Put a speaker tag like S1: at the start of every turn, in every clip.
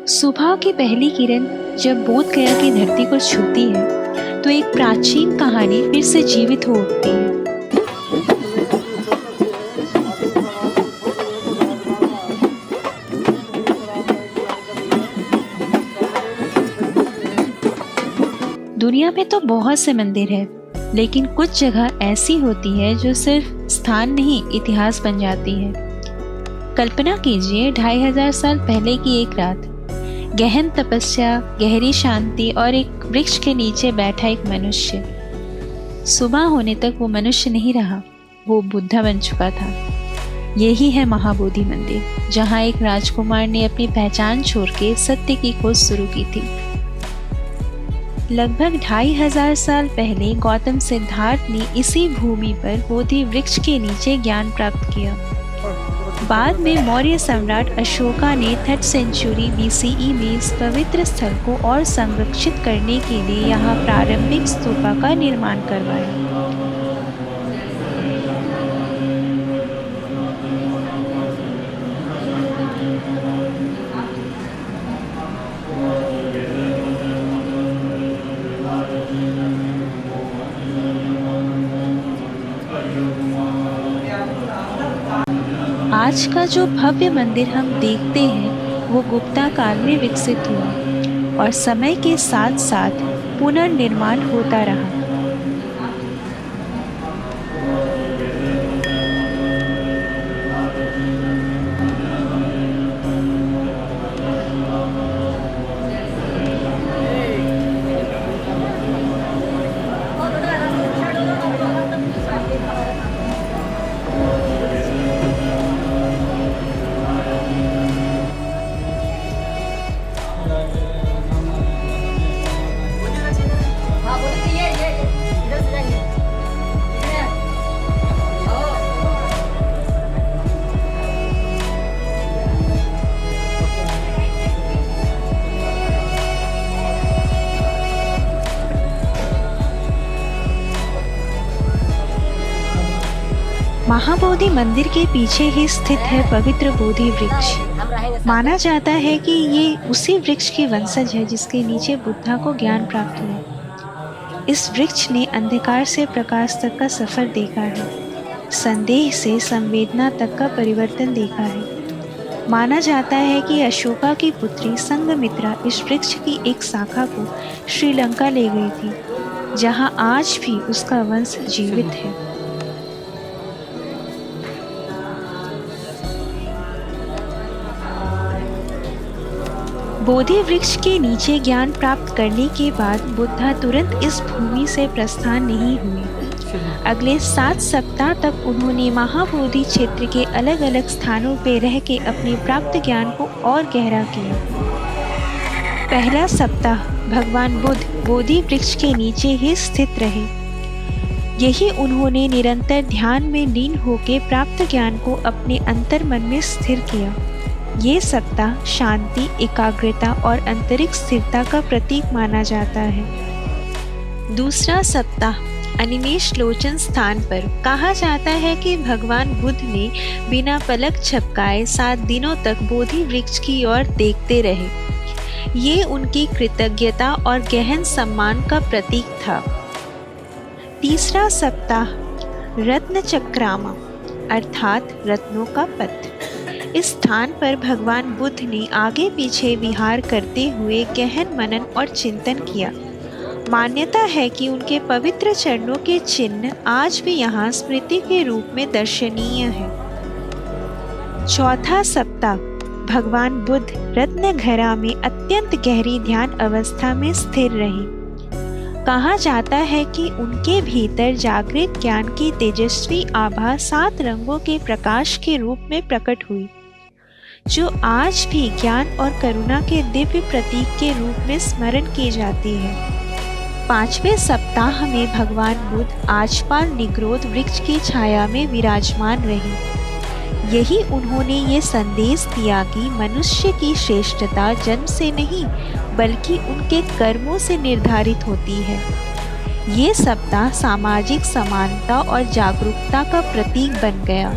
S1: सुबह की पहली किरण जब बोध गया की धरती को छूती है तो एक प्राचीन कहानी फिर से जीवित हो उठती है। दुनिया में तो बहुत से मंदिर हैं, लेकिन कुछ जगह ऐसी होती है जो सिर्फ स्थान नहीं इतिहास बन जाती है। कल्पना कीजिए 2500 साल पहले की एक रात, गहन तपस्या, गहरी शांति और एक वृक्ष के नीचे बैठा एक मनुष्य। सुबह होने तक वो मनुष्य नहीं रहा, वो बुद्धा बन चुका था। यही है महाबोधि मंदिर, जहाँ एक राजकुमार ने अपनी पहचान छोड़ के सत्य की खोज शुरू की थी। लगभग 2500 साल पहले गौतम सिद्धार्थ ने इसी भूमि पर बोधि वृक्ष के नीचे ज्ञान प्राप्त किया। बाद में मौर्य सम्राट अशोका ने 3rd सेंचुरी BCE में इस पवित्र स्थल को और संरक्षित करने के लिए यहाँ प्रारंभिक स्तूपा का निर्माण करवाया। आज का जो भव्य मंदिर हम देखते हैं वो गुप्ता काल में विकसित हुआ और समय के साथ साथ पुनर्निर्माण होता रहा। महाबोधि मंदिर के पीछे ही स्थित है पवित्र बोधि वृक्ष। माना जाता है कि ये उसी वृक्ष की वंशज है जिसके नीचे बुद्धा को ज्ञान प्राप्त हुआ। इस वृक्ष ने अंधकार से प्रकाश तक का सफर देखा है, संदेह से संवेदना तक का परिवर्तन देखा है। माना जाता है कि अशोका की पुत्री संघमित्रा इस वृक्ष की एक शाखा को श्रीलंका ले गई थी, जहाँ आज भी उसका वंश जीवित है। बोधि वृक्ष के नीचे ज्ञान प्राप्त करने के बाद बुद्धा तुरंत इस भूमि से प्रस्थान नहीं हुए। अगले 7 सप्ताह तक उन्होंने महाबोधि क्षेत्र के अलग अलग स्थानों पर रह के अपने प्राप्त ज्ञान को और गहरा किया। पहला सप्ताह भगवान बुद्ध बोधि वृक्ष के नीचे ही स्थित रहे। यही उन्होंने निरंतर ध्यान में लीन होकर प्राप्त ज्ञान को अपने अंतर्मन में स्थिर किया। ये सप्ताह शांति, एकाग्रता और आंतरिक स्थिरता का प्रतीक माना जाता है। दूसरा सप्ताह अनिमेष लोचन स्थान पर कहा जाता है कि भगवान बुद्ध ने बिना पलक झपकाए 7 दिनों तक बोधि वृक्ष की ओर देखते रहे। ये उनकी कृतज्ञता और गहन सम्मान का प्रतीक था। तीसरा सप्ताह रत्न चक्रामा अर्थात रत्नों का पथ। इस स्थान पर भगवान बुद्ध ने आगे पीछे विहार करते हुए गहन मनन और चिंतन किया। मान्यता है कि उनके पवित्र चरणों के चिन्ह आज भी यहाँ स्मृति के रूप में दर्शनीय है। चौथा सप्ताह भगवान बुद्ध रत्नघरा में अत्यंत गहरी ध्यान अवस्था में स्थिर रहे। कहा जाता है कि उनके भीतर जागृत ज्ञान की तेजस्वी आभा 7 रंगों के प्रकाश के रूप में प्रकट हुई, जो आज भी ज्ञान और करुणा के दिव्य प्रतीक के रूप में स्मरण की जाती है। 5वें सप्ताह में भगवान बुद्ध आजपाल निग्रोध वृक्ष की छाया में विराजमान रहे। यही उन्होंने ये संदेश दिया कि मनुष्य की श्रेष्ठता जन्म से नहीं बल्कि उनके कर्मों से निर्धारित होती है। ये सप्ताह सामाजिक समानता और जागरूकता का प्रतीक बन गया।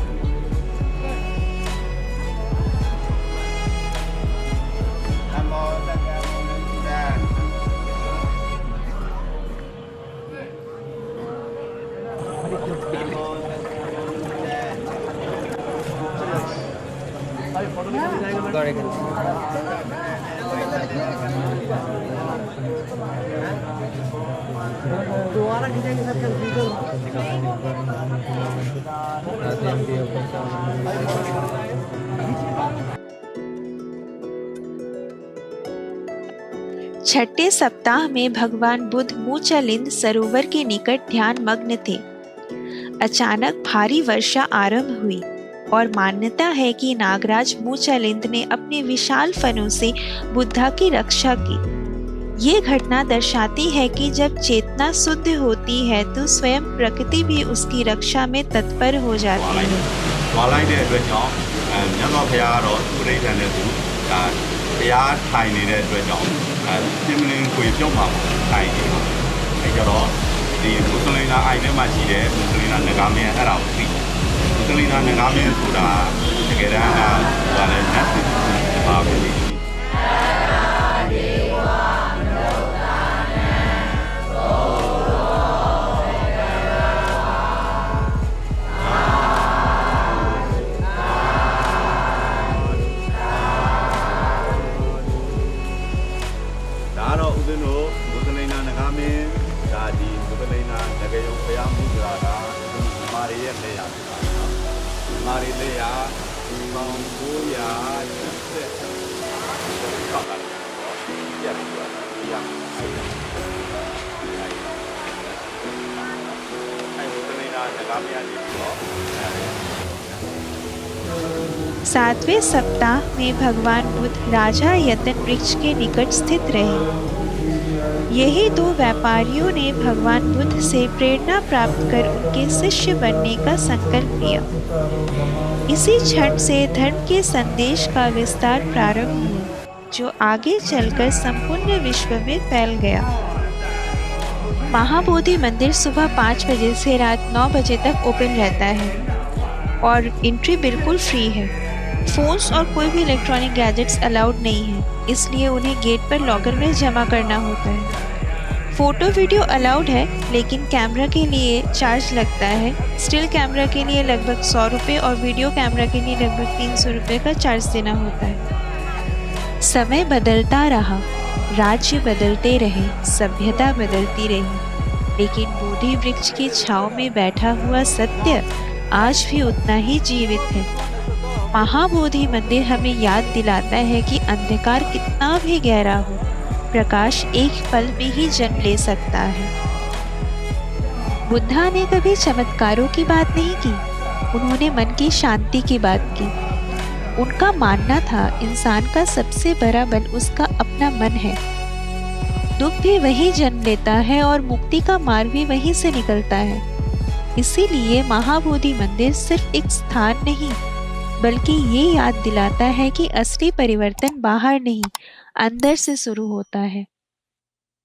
S2: दोबारा खींचेंगे सर कंफ्यूजन।
S1: छठे सप्ताह में भगवान बुद्ध मूचालिंद सरोवर के निकट ध्यान मग्न थे। अचानक भारी वर्षा आरंभ हुई और मान्यता है कि नागराज मूचालिंद ने अपने विशाल फनों से बुद्धा की रक्षा की। ये घटना दर्शाती है कि जब चेतना शुद्ध होती है तो स्वयं प्रकृति भी उसकी रक्षा में तत्पर हो जाती है।
S3: ွာလိုက်တဲ့အတွက်ကြောင့်မြတ်စွာဘုရားကတော့သူရိဋ္ဌာန်နဲ့သူဒါတရားထိုင်နေတဲ့အတွက်ကြောင့်ပြင်းပြင်းကိုပြုံးပါထိုင်နေအဲကြတော့ဒီမွတ်စလင်နာအိုင်ထဲမှာရှိတဲ့မွတ်စလင်နာငကားမင်းအဲ့ဒါကိုသိမွတ်စလင်နာငကားမင်းဆိုတာတကယ်တမ်းကဟိုလည်းနတ်စစ်ပါပဲလေ ဒါကတော့ဦးဇင်းတို့မွတ်စလင်နာငကားမင်းဒါဒီမွတ်စလင်နာငကယုံဘုရားမှုဆိုတာကဒီမာရီရဲ့လက်ရဖြစ်ပါတယ်နော်မာရီလက်ရဒီပေါင်း980ဆောက်တာနော်ပြတ်ပြီးတော့ဒီရအဲ့မွတ်စလင်နာငကားမင်းနေပြီးတော့
S1: सातवें सप्ताह में भगवान बुद्ध राजा यतन वृक्ष के निकट स्थित रहे। यही दो व्यापारियों ने भगवान बुद्ध से प्रेरणा प्राप्त कर उनके शिष्य बनने का संकल्प लिया। इसी क्षण से धर्म के संदेश का विस्तार प्रारंभ हुआ, जो आगे चलकर संपूर्ण विश्व में फैल गया। महाबोधि मंदिर सुबह 5 बजे से रात 9 बजे तक ओपन रहता है और एंट्री बिल्कुल फ्री है। फोन्स और कोई भी इलेक्ट्रॉनिक गैजेट्स अलाउड नहीं है, इसलिए उन्हें गेट पर लॉकर में जमा करना होता है। फोटो वीडियो अलाउड है, लेकिन कैमरा के लिए चार्ज लगता है। स्टिल कैमरा के लिए लगभग 100 रुपये और वीडियो कैमरा के लिए लगभग 300 रुपये का चार्ज देना होता है। समय बदलता रहा, राज्य बदलते रहे, सभ्यता बदलती रही, लेकिन बोधि वृक्ष की छांव में बैठा हुआ सत्य आज भी उतना ही जीवित है। महाबोधि मंदिर हमें याद दिलाता है कि अंधकार कितना भी गहरा हो, प्रकाश एक पल में ही जन्म ले सकता है। बुद्धा ने कभी चमत्कारों की बात नहीं की, उन्होंने मन की शांति की बात की। उनका मानना था इंसान का सबसे बड़ा बल उसका अपना मन है। दुख भी वही जन्म लेता है और मुक्ति का मार्ग भी वहीं से निकलता है। इसीलिए महाबोधि मंदिर सिर्फ एक स्थान नहीं, बल्कि ये याद दिलाता है कि असली परिवर्तन बाहर नहीं, अंदर से शुरू होता है।